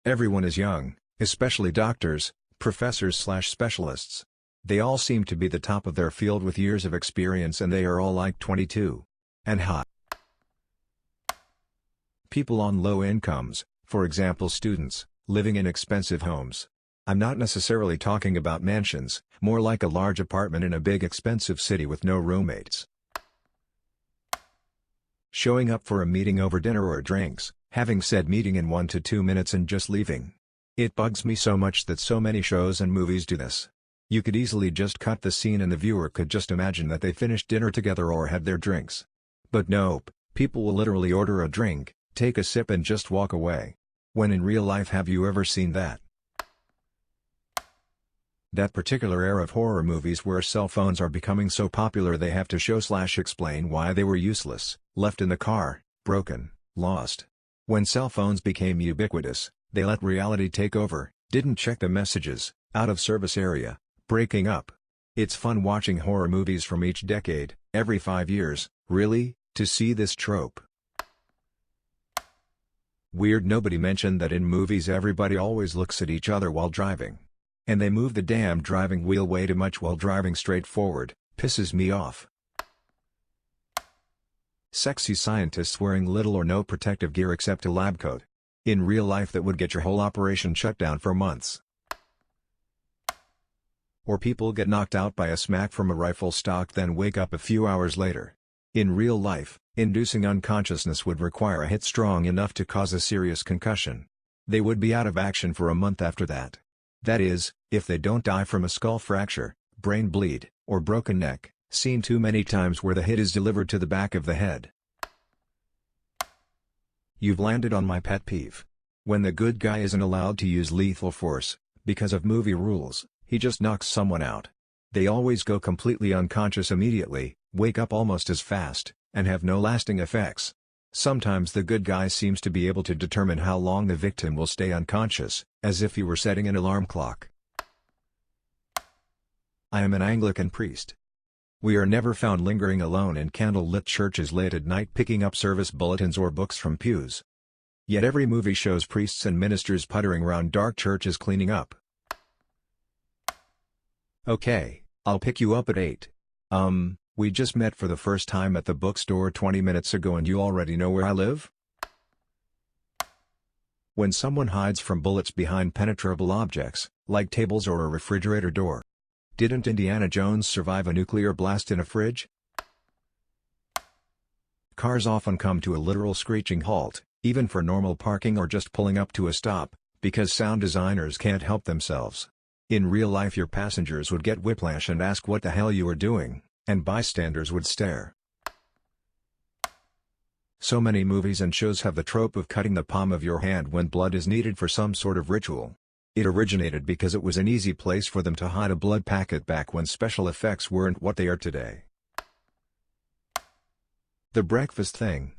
Everyone is young, especially doctors, professors/specialists. They all seem to be the top of their field with years of experience, and they are all like 22. And hot. People on low incomes, for example students, living in expensive homes. I'm not necessarily talking about mansions, more like a large apartment in a big expensive city with no roommates. Showing up for a meeting over dinner or drinks, having said meeting in 1 to 2 minutes and just leaving. It bugs me so much that so many shows and movies do this. You could easily just cut the scene and the viewer could just imagine that they finished dinner together or had their drinks. But nope, people will literally order a drink, take a sip and just walk away. When in real life, have you ever seen that? That particular era of horror movies where cell phones are becoming so popular they have to show/explain why they were useless, left in the car, broken, lost. When cell phones became ubiquitous, they let reality take over, didn't check the messages, out of service area, breaking up. It's fun watching horror movies from each decade, every 5 years, really, to see this trope. Weird nobody mentioned that in movies everybody always looks at each other while driving. And they move the damn driving wheel way too much while driving straight forward, pisses me off. Sexy scientists wearing little or no protective gear except a lab coat. In real life that would get your whole operation shut down for months. Or people get knocked out by a smack from a rifle stock then wake up a few hours later. In real life, inducing unconsciousness would require a hit strong enough to cause a serious concussion. They would be out of action for a month after that. That is, if they don't die from a skull fracture, brain bleed, or broken neck, seen too many times where the hit is delivered to the back of the head. You've landed on my pet peeve. When the good guy isn't allowed to use lethal force, because of movie rules, he just knocks someone out. They always go completely unconscious immediately, wake up almost as fast, and have no lasting effects. Sometimes the good guy seems to be able to determine how long the victim will stay unconscious, as if he were setting an alarm clock. I am an Anglican priest. We are never found lingering alone in candle-lit churches late at night picking up service bulletins or books from pews. Yet every movie shows priests and ministers puttering around dark churches cleaning up. Okay, I'll pick you up at 8. We just met for the first time at the bookstore 20 minutes ago and you already know where I live? When someone hides from bullets behind penetrable objects, like tables or a refrigerator door. Didn't Indiana Jones survive a nuclear blast in a fridge? Cars often come to a literal screeching halt, even for normal parking or just pulling up to a stop, because sound designers can't help themselves. In real life your passengers would get whiplash and ask what the hell you were doing, and bystanders would stare. So many movies and shows have the trope of cutting the palm of your hand when blood is needed for some sort of ritual. It originated because it was an easy place for them to hide a blood packet back when special effects weren't what they are today. The breakfast thing.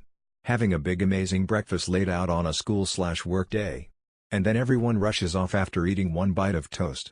Having a big amazing breakfast laid out on a school/work day. And then everyone rushes off after eating one bite of toast.